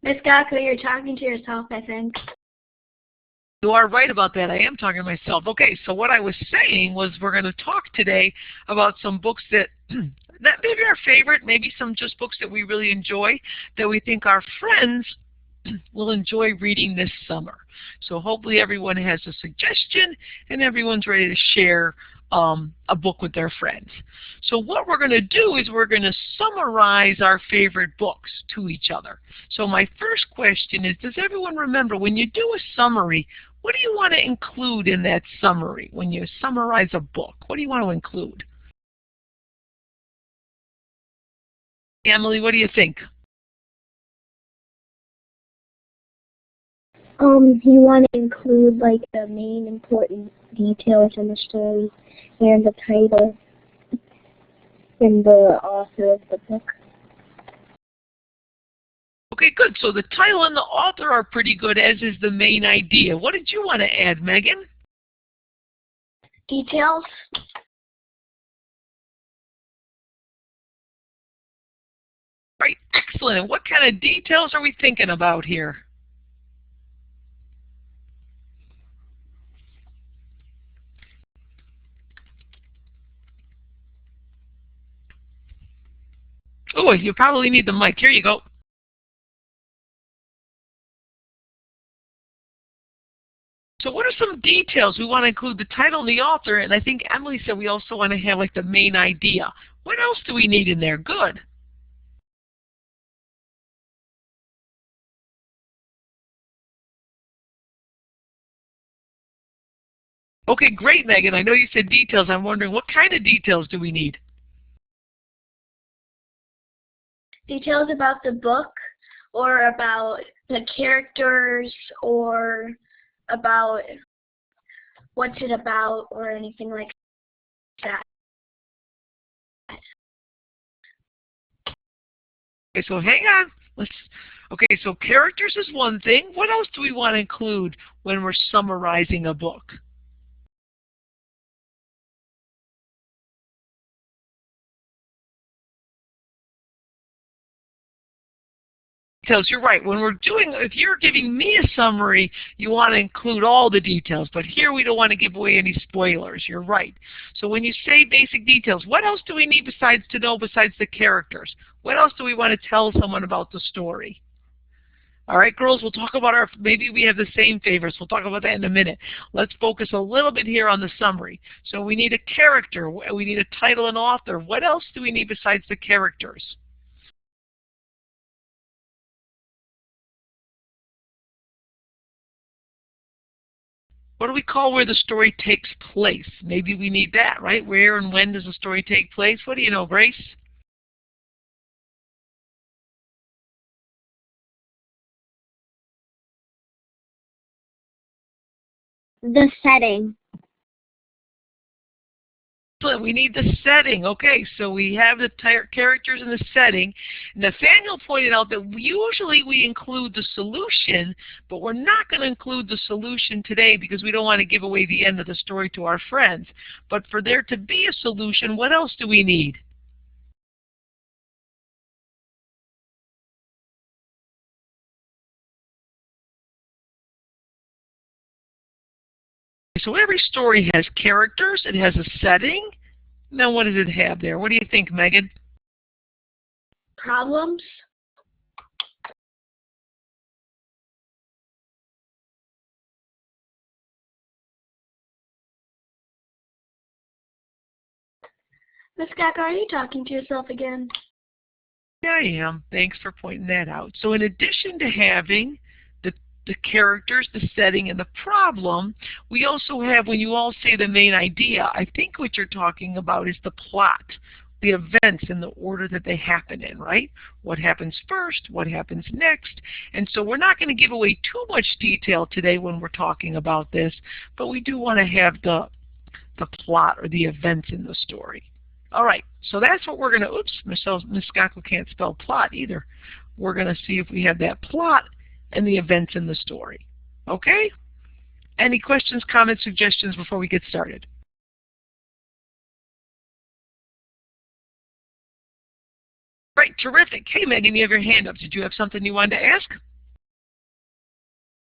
Miss Gakko, you're talking to yourself, I think. You are right about that. I am talking to myself. Okay, so what I was saying was we're going to talk today about some books that that maybe our favorite, maybe some just books that we really enjoy, that we think our friends will enjoy reading this summer. So hopefully everyone has a suggestion and everyone's ready to share a book with their friends. So what we're going to do is we're going to summarize our favorite books to each other. So my first question is, does everyone remember when you do a summary, what do you want to include in that summary? When you summarize a book, what do you want to include? Emily, what do you think? You want to include like the main important details in the story and the title and the author of the book. Okay, good. So the title and the author are pretty good, as is the main idea. What did you want to add, Megan? Details? Right, excellent. What kind of details are we thinking about here? Oh, you probably need the mic. Here you go. So what are some details? We want to include the title and the author, and I think Emily said we also want to have like the main idea. What else do we need in there? Good. Okay, great, Megan. I know you said details. I'm wondering what kind of details do we need? Details about the book, or about the characters, or about what's it about, or anything like that. Okay, so hang on. Okay, so characters is one thing. What else do we want to include when we're summarizing a book? Details, you're right. When we're doing, if you're giving me a summary, you want to include all the details. But here we don't want to give away any spoilers. You're right. So when you say basic details, what else do we need besides the characters? What else do we want to tell someone about the story? All right, girls, we'll talk about maybe we have the same favorites. We'll talk about that in a minute. Let's focus a little bit here on the summary. So we need a character. We need a title and author. What else do we need besides the characters? What do we call where the story takes place? Maybe we need that, right? Where and when does the story take place? What do you know, Grace? The setting. We need the setting. Okay, so we have the characters and the setting. Nathaniel pointed out that usually we include the solution, but we're not going to include the solution today because we don't want to give away the end of the story to our friends. But for there to be a solution, what else do we need? So every story has characters, it has a setting. Now what does it have there? What do you think, Megan? Problems? Miss Gakko, are you talking to yourself again? Yeah, I am. Thanks for pointing that out. So in addition to having the characters, the setting, and the problem, we also have, when you all say the main idea, I think what you're talking about is the plot, the events in the order that they happen in, right? What happens first, what happens next. And so we're not going to give away too much detail today when we're talking about this, but we do want to have the plot or the events in the story. All right, so that's what we're going to, oops, Miss Gakko can't spell plot either. We're going to see if we have that plot and the events in the story. Okay? Any questions, comments, suggestions before we get started? Right, terrific. Hey, Megan, you have your hand up. Did you have something you wanted to ask?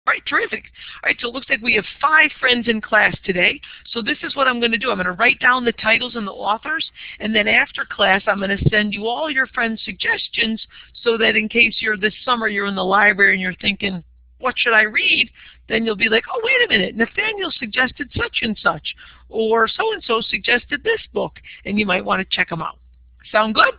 All right, terrific. All right, so it looks like we have 5 friends in class today. So this is what I'm going to do. I'm going to write down the titles and the authors, and then after class, I'm going to send you all your friends' suggestions so that in case this summer you're in the library and you're thinking, what should I read? Then you'll be like, oh, wait a minute, Nathaniel suggested such and such, or so-and-so suggested this book, and you might want to check them out. Sound good?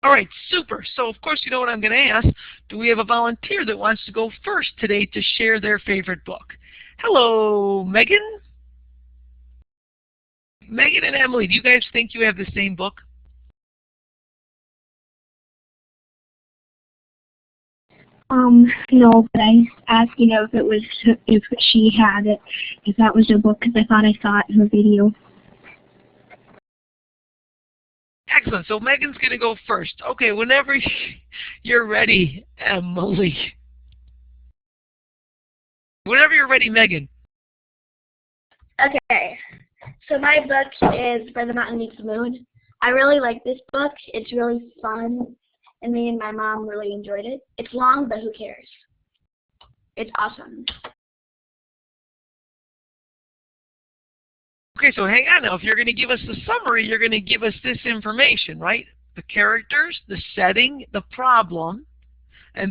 All right, super. So, of course, you know what I'm going to ask. Do we have a volunteer that wants to go first today to share their favorite book? Hello, Megan? Megan and Emily, do you guys think you have the same book? No, but I was asking her if she had it, if that was her book, because I thought I saw it in her video. Excellent. So Megan's going to go first. Okay, whenever you're ready, Emily. Whenever you're ready, Megan. Okay, so my book is Where the Mountain Meets the Moon. I really like this book. It's really fun, and me and my mom really enjoyed it. It's long, but who cares? It's awesome. Okay, so hang on now. If you're going to give us the summary, you're going to give us this information, right? The characters, the setting, the problem,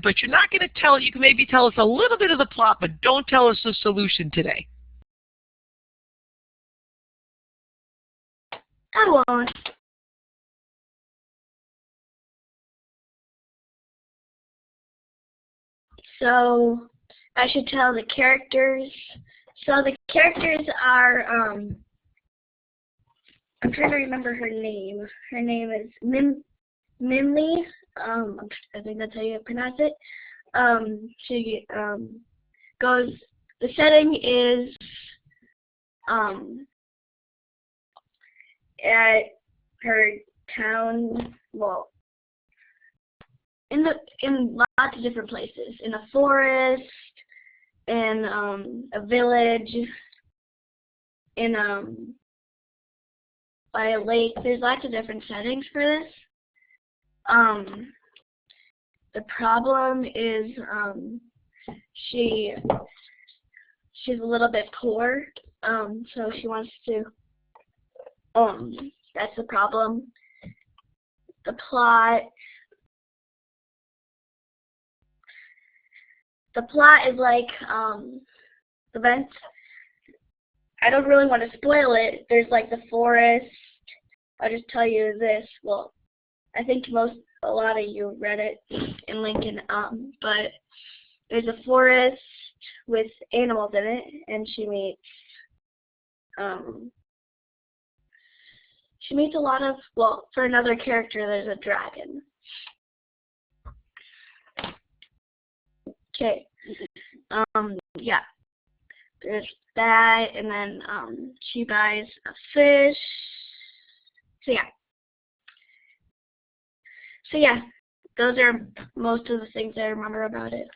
but you're not going to tell it. You can maybe tell us a little bit of the plot, but don't tell us the solution today. I won't. So I should tell the characters. So the characters are, I'm trying to remember her name. Her name is Mimli. I think that's how you pronounce it. She goes. The setting is at her town. Well, in lots of different places. In a forest, in a village, in by a lake. There's lots of different settings for this. The problem is she's a little bit poor, so she wants to. That's the problem. The plot. The plot is like events. I don't really want to spoil it. There's like the forest. I'll just tell you this. Well, I think a lot of you read it in Lincoln. But there's a forest with animals in it, and she meets a lot of. Well, for another character, there's a dragon. Okay. Yeah. There's that, and then she buys a fish. So yeah, those are most of the things I remember about it.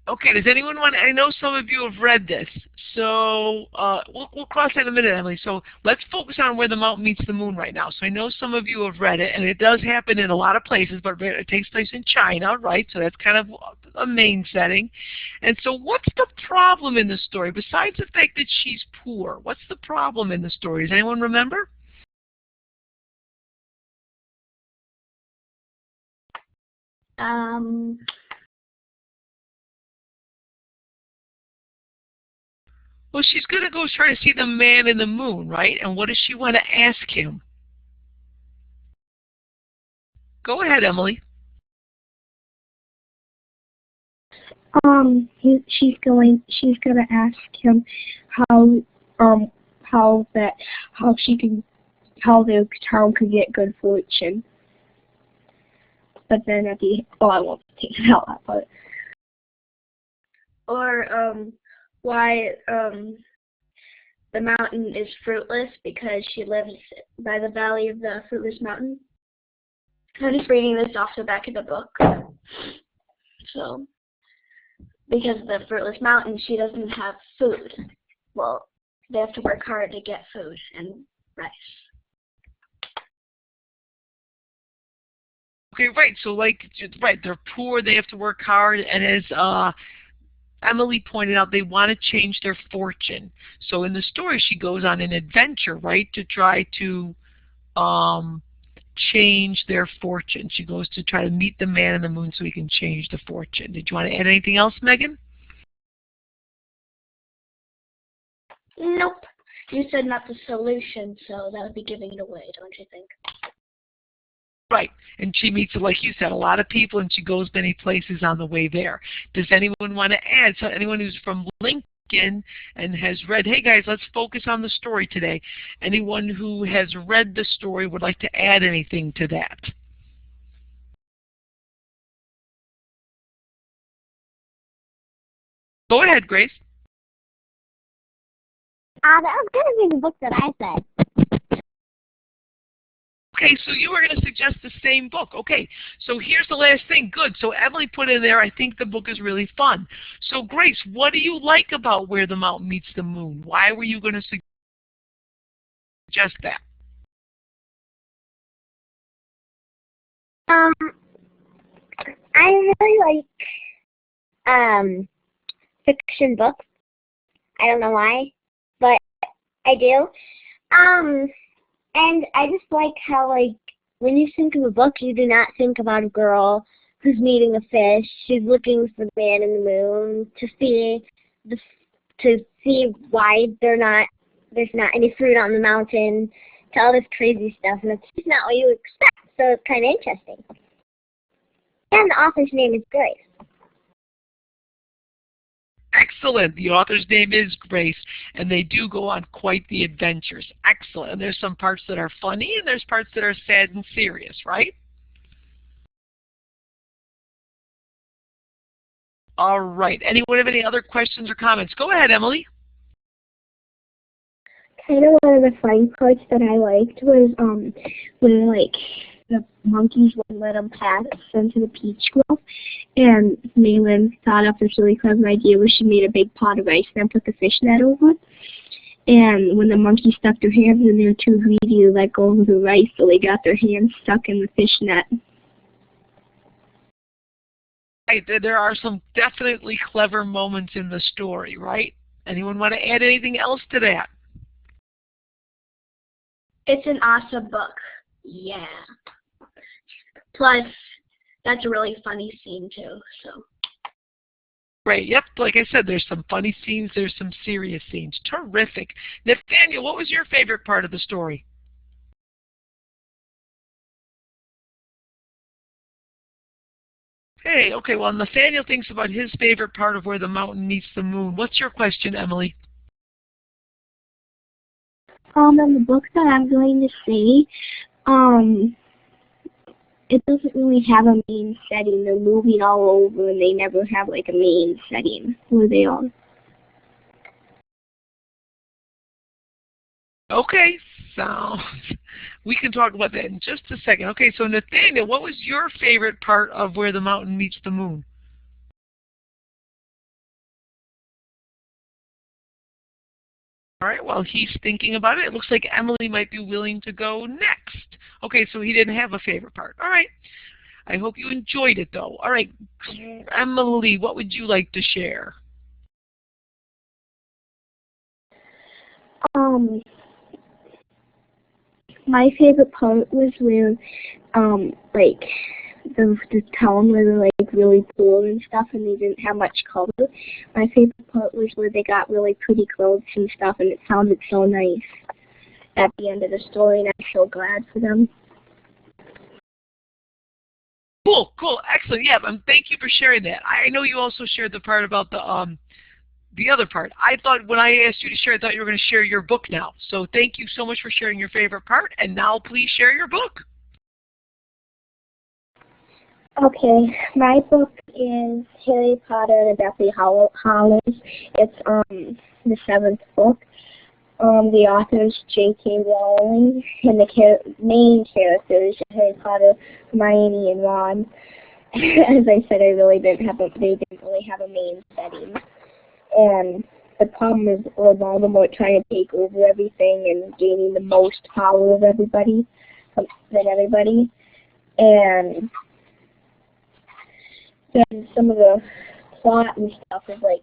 Okay, does anyone want to, I know some of you have read this, so we'll cross that in a minute, Emily. So let's focus on Where the Mountain Meets the Moon right now. So I know some of you have read it, and it does happen in a lot of places, but it takes place in China, right? So that's kind of a main setting. And so what's the problem in the story? Besides the fact that she's poor, what's the problem in the story? Does anyone remember? Well, she's going to go try to see the man in the moon, right? And what does she want to ask him? Go ahead, Emily. She's gonna ask him how the town could get good fortune. But then I won't take it out, but. Or why the mountain is fruitless, because she lives by the valley of the fruitless mountain. I'm just reading this off the back of the book. So, because of the fruitless mountain, she doesn't have food. Well, they have to work hard to get food and rice. Okay, right. So like, right, they're poor, they have to work hard, and as Emily pointed out, they want to change their fortune. So in the story, she goes on an adventure, right, to try to change their fortune. She goes to try to meet the man in the moon so he can change the fortune. Did you want to add anything else, Megan? Nope. You said not the solution, so that would be giving it away, don't you think? Right. And she meets, like you said, a lot of people, and she goes many places on the way there. Does anyone want to add? So anyone who's from Lincoln and has read, hey guys, let's focus on the story today. Anyone who has read the story would like to add anything to that? Go ahead, Grace. That was going to be the book that I said. Okay, so you were going to suggest the same book. Okay, so here's the last thing. Good. So Emily put in there, I think the book is really fun. So Grace, what do you like about Where the Mountain Meets the Moon? Why were you going to suggest that? I really like fiction books. I don't know why, but I do. And I just like how, like, when you think of a book, you do not think about a girl who's meeting a fish. She's looking for the man in the moon to see why there's not any fruit on the mountain, to all this crazy stuff, and it's just not what you expect. So it's kind of interesting. And the author's name is Grace. Excellent. The author's name is Grace, and they do go on quite the adventures. Excellent. And there's some parts that are funny, and there's parts that are sad and serious, right? All right. Anyone have any other questions or comments? Go ahead, Emily. Kind of one of the fun parts that I liked was when, like, the monkeys wouldn't let them pass into the peach grove, and Malin thought up this really clever idea where she made a big pot of ice and then put the fish net over it. And when the monkeys stuck their hands in, they were too greedy to let go of the rice, so they got their hands stuck in the fish net. Right. There are some definitely clever moments in the story, right? Anyone want to add anything else to that? It's an awesome book. Yeah. Plus, that's a really funny scene too, so. Right, yep, like I said, there's some funny scenes, there's some serious scenes. Terrific. Nathaniel, what was your favorite part of the story? Hey, okay, well, Nathaniel thinks about his favorite part of Where the Mountain Meets the Moon. What's your question, Emily? In the book that I'm going to say, it doesn't really have a main setting. They're moving all over, and they never have, like, a main setting where they are. Okay, so we can talk about that in just a second. Okay, so Nathaniel, what was your favorite part of Where the Mountain Meets the Moon? All right, while he's thinking about it, it looks like Emily might be willing to go next. Okay, so he didn't have a favorite part. All right. I hope you enjoyed it, though. All right, Emily, what would you like to share? My favorite part was where, like, the town were, like, really poor and stuff, and they didn't have much color. My favorite part was where they got really pretty clothes and stuff, and it sounded so nice at the end of the story, and I'm so glad for them. Cool, cool, excellent. Yeah, thank you for sharing that. I know you also shared the part about the other part. I thought when I asked you to share, I thought you were going to share your book now. So thank you so much for sharing your favorite part, and now please share your book. Okay, my book is Harry Potter and the Deathly Hallows. It's the 7th book. The author is J.K. Rowling, and the main characters are Harry Potter, Hermione, and Ron. As I said, they didn't really have a main setting. And the problem is Voldemort trying to take over everything and gaining the most power of everybody, than everybody. And then some of the plot and stuff is like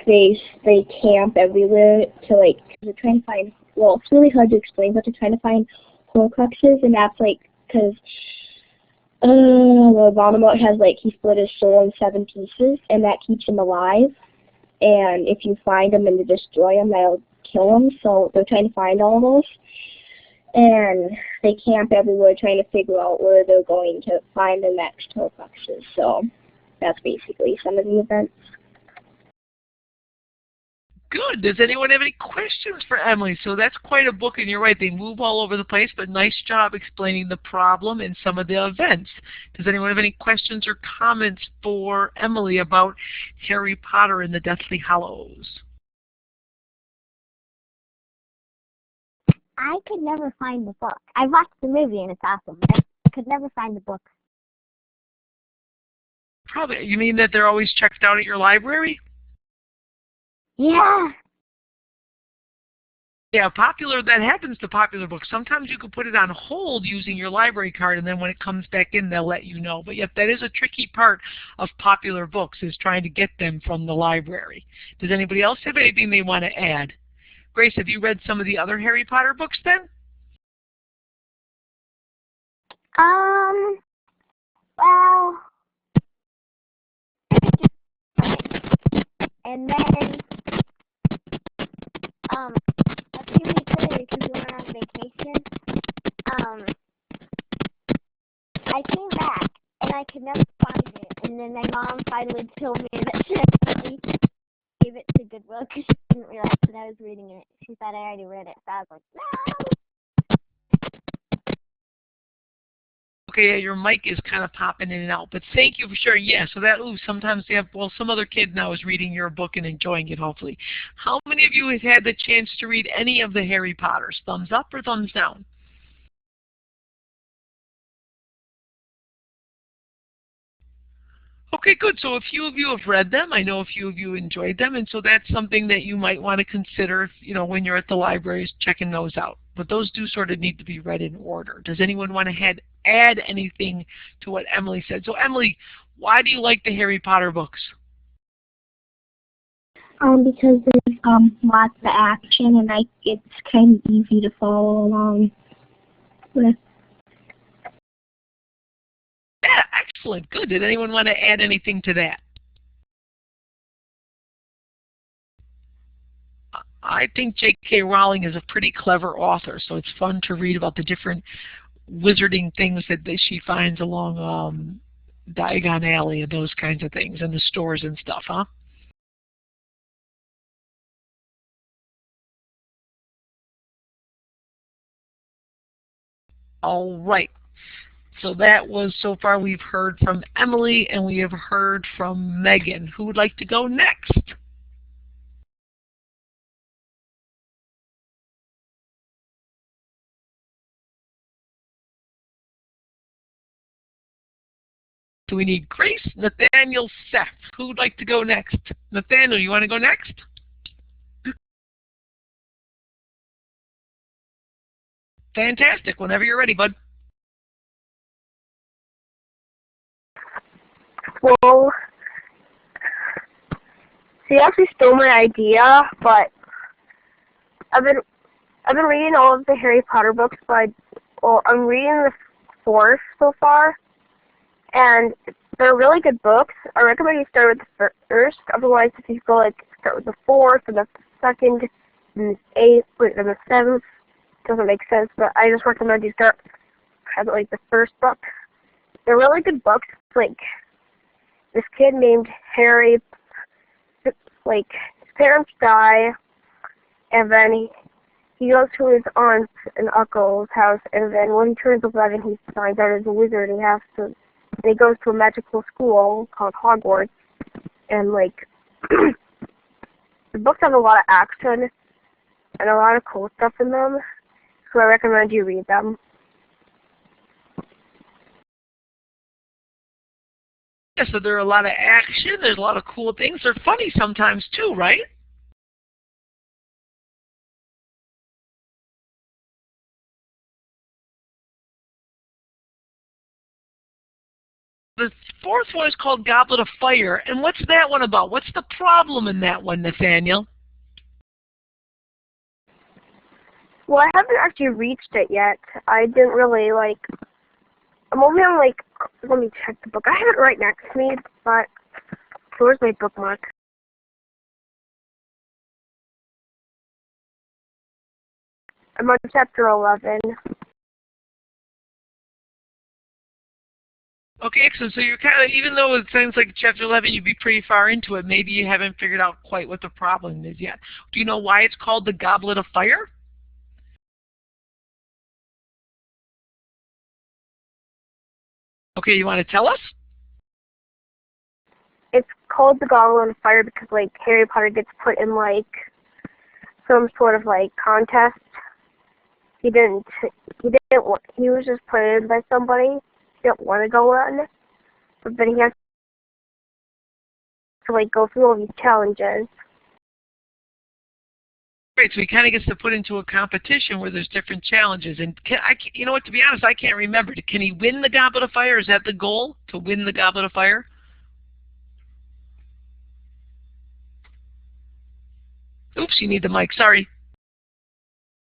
they camp everywhere to like, they're trying to find, well, it's really hard to explain, but they're trying to find Horcruxes, and that's like because the Voldemort has like, he split his soul in 7 pieces, and that keeps him alive. And if you find them and you destroy them, that'll kill him. So they're trying to find all of those, and they camp everywhere trying to figure out where they're going to find the next Horcruxes. So that's basically some of the events. Good. Does anyone have any questions for Emily? So that's quite a book, and you're right, they move all over the place, but nice job explaining the problem and some of the events. Does anyone have any questions or comments for Emily about Harry Potter and the Deathly Hallows? I could never find the book. I watched the movie and it's awesome, but I could never find the book. Probably. You mean that they're always checked out at your library? Yeah. Yeah, that happens to popular books. Sometimes you can put it on hold using your library card, and then when it comes back in, they'll let you know. But yet, that is a tricky part of popular books, is trying to get them from the library. Does anybody else have anything they want to add? Grace, have you read some of the other Harry Potter books then? Well, and then, a few weeks later, because we went on vacation, I came back, and I could never find it, and then my mom finally told me that she accidentally gave it to Goodwill, because she didn't realize that I was reading it. She thought I already read it, so I was like, no! Okay, yeah, your mic is kind of popping in and out, but thank you for sharing. Yeah, so that, sometimes they have, well, some other kid now is reading your book and enjoying it, hopefully. How many of you have had the chance to read any of the Harry Potters? Thumbs up or thumbs down? Okay, good. So a few of you have read them. I know a few of you enjoyed them, and so that's something that you might want to consider, when you're at the libraries checking those out. But those do sort of need to be read in order. Does anyone want to add anything to what Emily said? So Emily, why do you like the Harry Potter books? Because there's lots of action, and it's kind of easy to follow along with. Yeah, excellent. Good. Did anyone want to add anything to that? I think J.K. Rowling is a pretty clever author, so it's fun to read about the different wizarding things that she finds along Diagon Alley and those kinds of things, and the stores and stuff, huh? All right. So that was, so far we've heard from Emily and we have heard from Megan. Who would like to go next? Do we need Grace, Nathaniel, Seth? Who would like to go next? Nathaniel, you want to go next? Fantastic. Whenever you're ready, bud. Well, she actually stole my idea, but I've been reading all of the Harry Potter books, but I'm reading the 4th so far, and they're really good books. I recommend you start with the first. Otherwise, if you go start with the 4th and the 2nd and the 8th and the 7th, doesn't make sense. But I just recommend you start at the first book. They're really good books. This kid named Harry, his parents die, and then he goes to his aunt and uncle's house, and then when he turns 11, he finds out he's a wizard, and he goes to a magical school called Hogwarts, and the books have a lot of action and a lot of cool stuff in them, so I recommend you read them. Yeah, so there are a lot of action, there's a lot of cool things. They're funny sometimes too, right? The fourth one is called Goblet of Fire. And what's that one about? What's the problem in that one, Nathaniel? Well, I haven't actually reached it yet. I didn't really, like, I'm only on, like, let me check the book. I have it right next to me, but where's my bookmark? I'm on chapter 11. Okay, excellent. So you're kind of, even though it sounds like chapter 11, you'd be pretty far into it, maybe you haven't figured out quite what the problem is yet. Do you know why it's called the Goblet of Fire? Okay, you want to tell us? It's called the Goblet of Fire because, like, Harry Potter gets put in, like, some sort of, like, contest. He was just put in by somebody. He didn't want to go in. But then he has to, like, go through all these challenges. Great, so he kind of gets to put into a competition where there's different challenges. And you know what, to be honest, I can't remember. Can he win the Goblet of Fire? Is that the goal, to win the Goblet of Fire? Oops, you need the mic, sorry.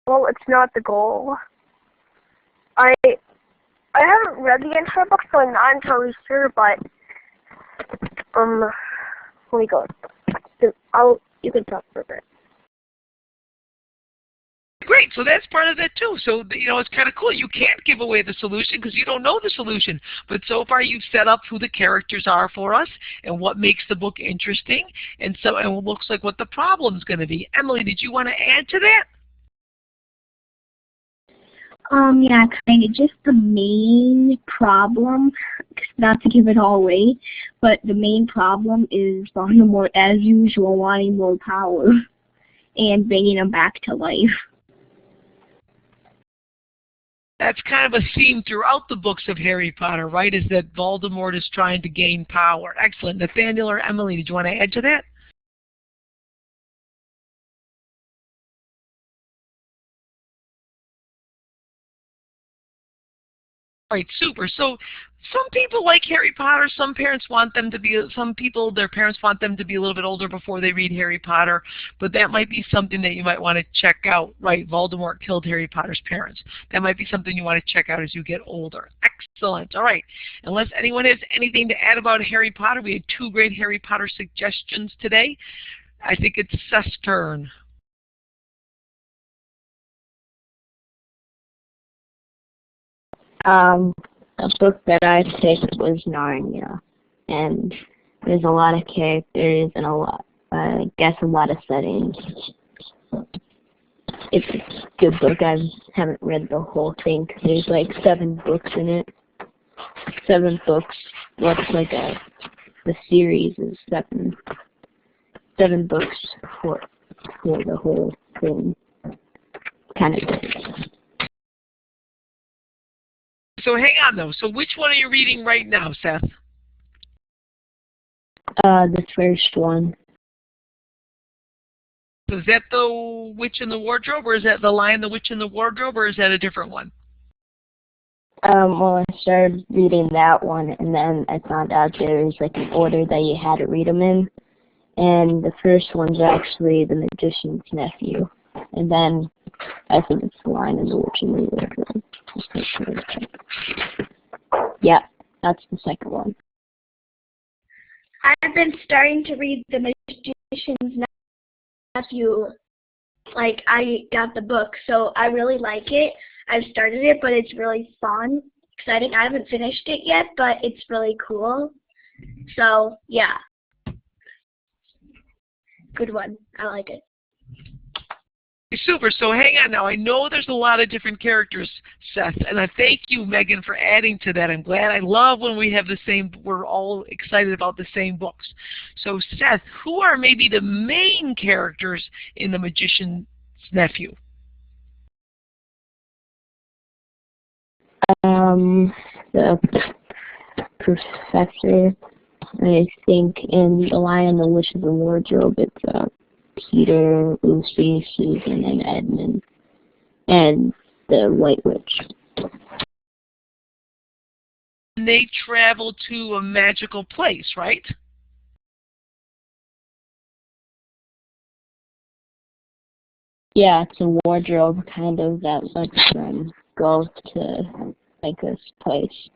Well, it's not the goal. I haven't read the entire book, so I'm not entirely sure, but, let me go. You can talk for a bit. Great, so that's part of that too. So, you know, it's kind of cool. You can't give away the solution because you don't know the solution. But so far you've set up who the characters are for us and what makes the book interesting. And so it looks like what the problem's going to be. Emily, did you want to add to that? Yeah, kind of just the main problem, not to give it all away, but the main problem is Voldemort, as usual, wanting more power and bringing him back to life. That's kind of a theme throughout the books of Harry Potter, right? Is that Voldemort is trying to gain power. Excellent. Nathaniel or Emily, did you want to add to that? All right, super. So some people like Harry Potter. Some parents want them to be, their parents want them to be a little bit older before they read Harry Potter. But that might be something that you might want to check out, right? Voldemort killed Harry Potter's parents. That might be something you want to check out as you get older. Excellent. All right. Unless anyone has anything to add about Harry Potter, we had 2 great Harry Potter suggestions today. I think it's Seth's turn. A book that I picked was Narnia, and there's a lot of characters and I guess a lot of settings. It's a good book. I haven't read the whole thing. There's like 7 books in it. 7 books. What's like the series is 7 books for the whole thing. Kind of good. So hang on, though. So which one are you reading right now, Seth? The first one. So is that the Witch in the Wardrobe, or is that the Lion, the Witch in the Wardrobe, or is that a different one? Well, I started reading that one, and then I found out there was like an order that you had to read them in. And the first one's actually The Magician's Nephew. And then I think it's The Lion and the Witch in the Wardrobe. Yeah, that's the second one. I've been starting to read The Magician's Nephew. Like, I got the book, so I really like it. I've started it, but it's really fun, exciting. I haven't finished it yet, but it's really cool. So, yeah. Good one. I like it. Super. So hang on now. I know there's a lot of different characters, Seth, and I thank you, Megan, for adding to that. I'm glad. I love when we have the same, we're all excited about the same books. So Seth, who are maybe the main characters in The Magician's Nephew? The professor, I think, in The Lion, the Witch in the Wardrobe, it's Peter, Lucy, Susan, and Edmund, and the White Witch. they travel to a magical place, right? Yeah, it's a wardrobe kind of that lets them go to like this place.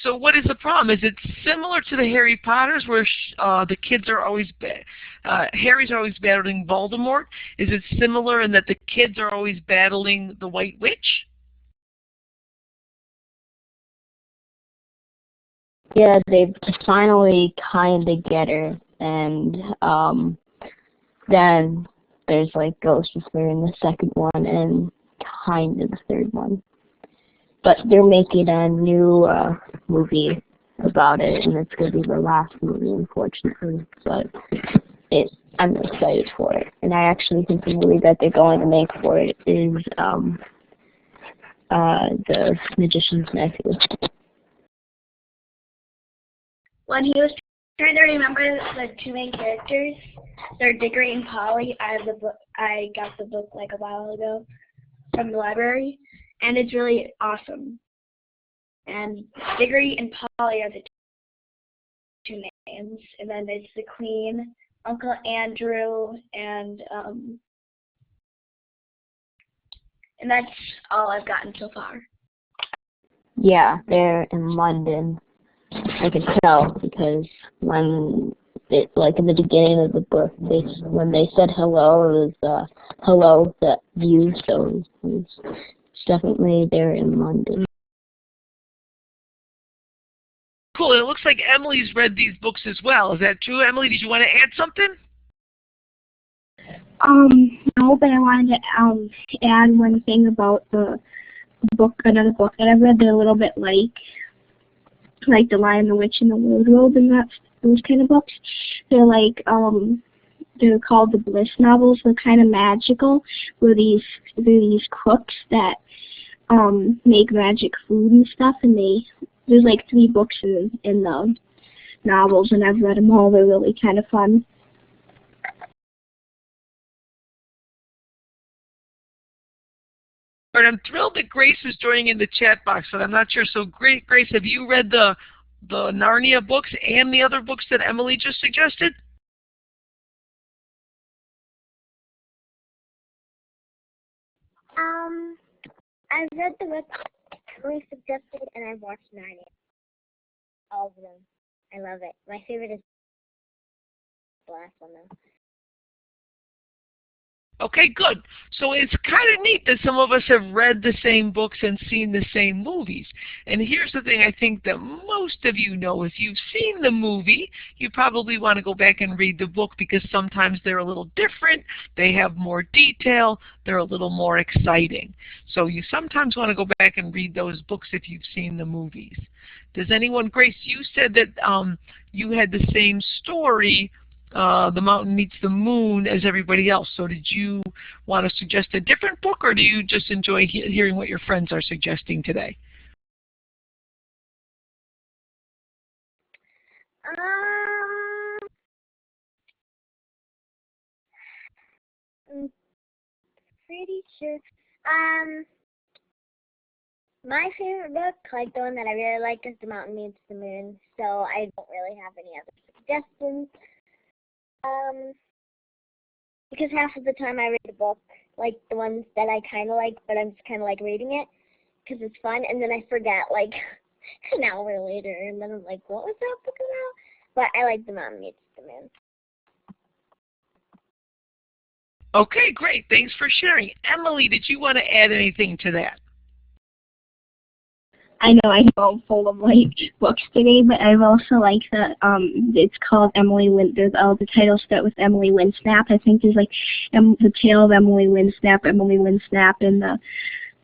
So what is the problem? Is it similar to the Harry Potters where the kids are always, Harry's always battling Voldemort? Is it similar in that the kids are always battling the White Witch? Yeah, they finally kind of get her, and then there's like Ghost Whisperer in the second one and kind of the third one. But they're making a new movie about it, and it's going to be the last movie, unfortunately. But I'm excited for it. And I actually think the movie that they're going to make for it is The Magician's Nephew. When he was trying to remember the two main characters, they're Diggory and Polly. I got the book like a while ago from the library, and it's really awesome. And Diggory and Polly are the two names, and then there's the Queen, Uncle Andrew, and that's all I've gotten so far. Yeah, they're in London. I can tell because when it, like in the beginning of the book, when they said hello, it was hello that view, so it's definitely they're in London. Cool. It looks like Emily's read these books as well. Is that true, Emily? Did you want to add something? No, but I wanted to add one thing about the book, another book that I've read. They're a little bit like The Lion, the Witch, and the Wardrobe, and those kind of books. They're like they're called the Bliss novels. They're kind of magical. They're these cooks that make magic food and stuff, and there's like 3 books in the novels, and I've read them all. They're really kind of fun. But I'm thrilled that Grace is joining in the chat box, but I'm not sure. So, Grace, have you read the Narnia books and the other books that Emily just suggested? I've read the book Emily suggested, and I've watched Narnia. All of them. I love it. My favorite is the last one, though. Okay, good. So it's kind of neat that some of us have read the same books and seen the same movies. And here's the thing I think that most of you know. If you've seen the movie, you probably want to go back and read the book because sometimes they're a little different, they have more detail, they're a little more exciting. So you sometimes want to go back and read those books if you've seen the movies. Does anyone, Grace, you said that you had the same story, The Mountain Meets the Moon, as everybody else. So did you want to suggest a different book, or do you just enjoy hearing what your friends are suggesting today? I'm pretty sure. My favorite book, like the one that I really like, is The Mountain Meets the Moon. So I don't really have any other suggestions. Because half of the time I read a book, like the ones that I kind of like, but I'm just kind of like reading it because it's fun, and then I forget like an hour later, and then I'm like, what was that book about? But I like The Mountain Meets the Moon. Okay, great. Thanks for sharing. Emily, did you want to add anything to that? I know I am full of like books today, but I've also like the it's called Emily Win. There's all the titles start with Emily Winsnap. I think there's like the Tale of Emily Winsnap, and the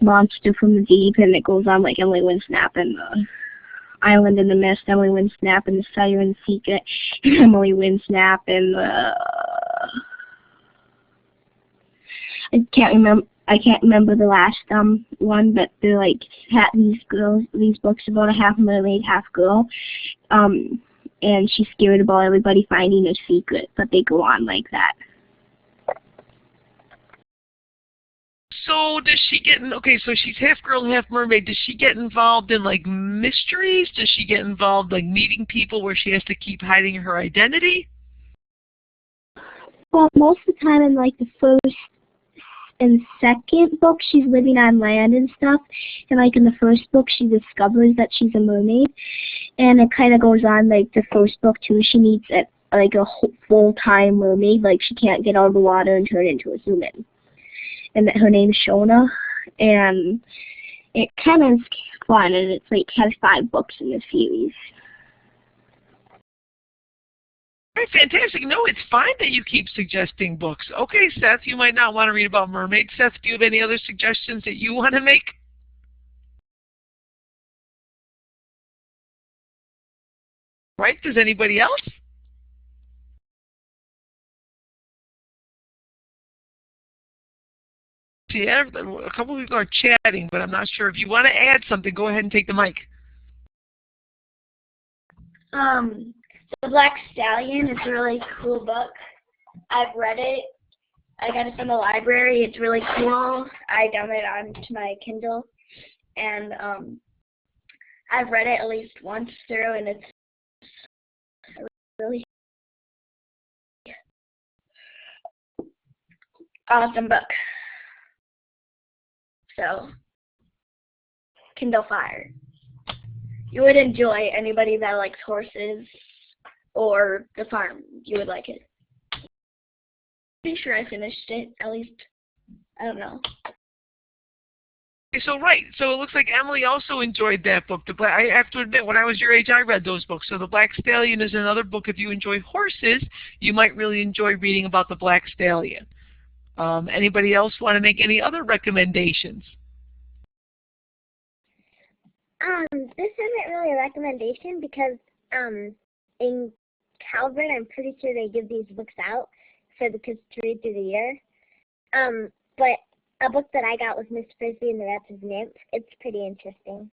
Monster from the Deep, and it goes on like Emily Winsnap and the Island in the Mist, Emily Winsnap and the Siren's Secret, Emily Winsnap and the I can't remember the last one, but they're like these books about a half mermaid, half girl, and she's scared about everybody finding her secret, but they go on like that. So does she get in, okay, so she's half girl, half mermaid. Does she get involved in like mysteries? Does she get involved like meeting people where she has to keep hiding her identity? Well, most of the time in like the first and second book, she's living on land and stuff. And like in the first book, she discovers that she's a mermaid. And it kind of goes on like the first book too. She meets like a full-time mermaid. Like she can't get out of the water and turn into a human. And that her name's Shona. And it kind of is fun. And it's like has 5 books in the series. All right, fantastic. No, it's fine that you keep suggesting books. Okay, Seth, you might not want to read about mermaids. Seth, do you have any other suggestions that you want to make? Right, does anybody else? See, a couple of people are chatting, but I'm not sure. If you want to add something, go ahead and take the mic. The Black Stallion is a really cool book. I've read it. I got it from the library. It's really cool. I downloaded it onto my Kindle, and I've read it at least once through, and it's a really awesome book. So, Kindle Fire. You would enjoy anybody that likes horses or the farm. You would like it. Pretty sure I finished it, at least. I don't know. Okay, so right, so it looks like Emily also enjoyed that book. I have to admit, when I was your age, I read those books. So The Black Stallion is another book. If you enjoy horses, you might really enjoy reading about the Black Stallion. Anybody else want to make any other recommendations? This isn't really a recommendation because in Calvert, I'm pretty sure they give these books out for the kids to read through the year. But a book that I got was Miss Frisbee and the Rats of Nymph. It's pretty interesting.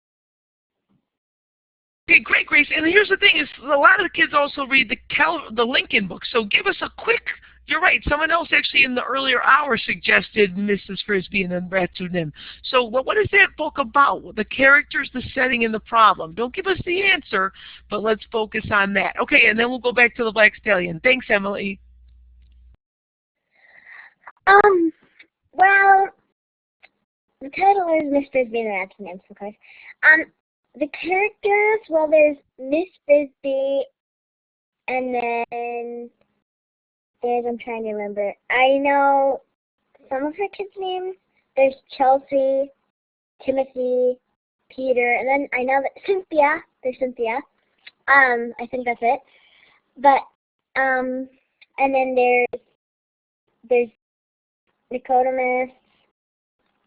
Okay, great, Grace. And here's the thing: is a lot of the kids also read the Lincoln book. So give us a quick. You're right. Someone else actually in the earlier hour suggested Mrs. Frisbee and the Rats of Nymph. So what is that book about? The characters, the setting, and the problem. Don't give us the answer, but let's focus on that. Okay, and then we'll go back to the Black Stallion. Thanks, Emily. Well, the title is Miss Frisbee and the Rats of Nymph, of course. The characters, well, there's Miss Frisbee, and then I'm trying to remember. I know some of her kids' names. There's Chelsea, Timothy, Peter, and then I know that Cynthia. There's Cynthia. I think that's it. But and then there's Nicodemus,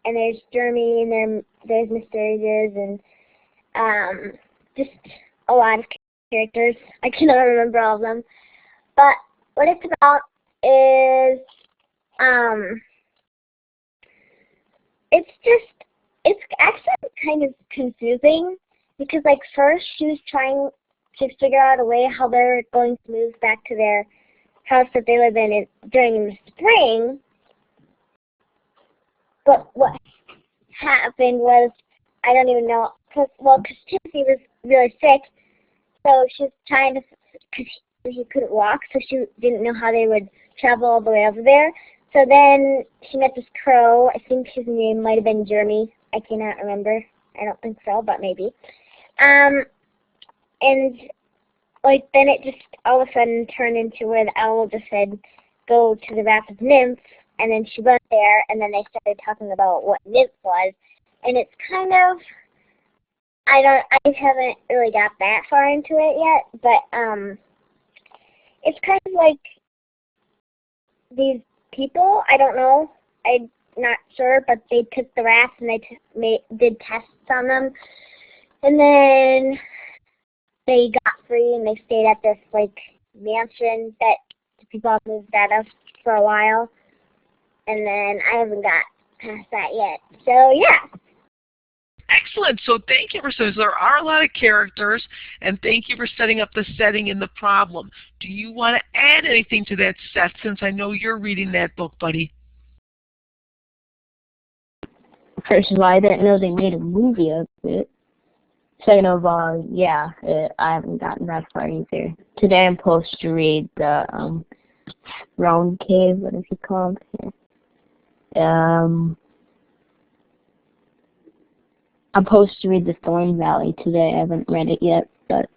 and there's Jeremy, and then there's Miss Sturgis, and just a lot of characters. I cannot remember all of them. But what it's about is, it's actually kind of confusing because, like, first she was trying to figure out a way how they're going to move back to their house that they live in during the spring. But what happened was, I don't even know, because Timothy was really sick, so she was trying to, because he couldn't walk, so she didn't know how they would travel all the way over there. So then she met this crow. I think his name might have been Jeremy. I cannot remember. I don't think so, but maybe. And like then it just all of a sudden turned into where the owl just said, "Go to the Rats of Nymph," and then she went there, and then they started talking about what nymph was, and it's kind of, I haven't really got that far into it yet, but it's kind of like these people, I don't know, I'm not sure, but they took the rats and they did tests on them, and then they got free and they stayed at this like mansion that the people have moved out of for a while, and then I haven't got past that yet. So yeah. Excellent. So thank you for saying there are a lot of characters, and thank you for setting up the setting and the problem. Do you want to add anything to that, Seth, since I know you're reading that book, buddy? First of all, I didn't know they made a movie of it. Second of all, yeah, I haven't gotten that far either. Today I'm supposed to read the Round Cave, what is it called? I'm supposed to read the Thorn Valley today. I haven't read it yet, but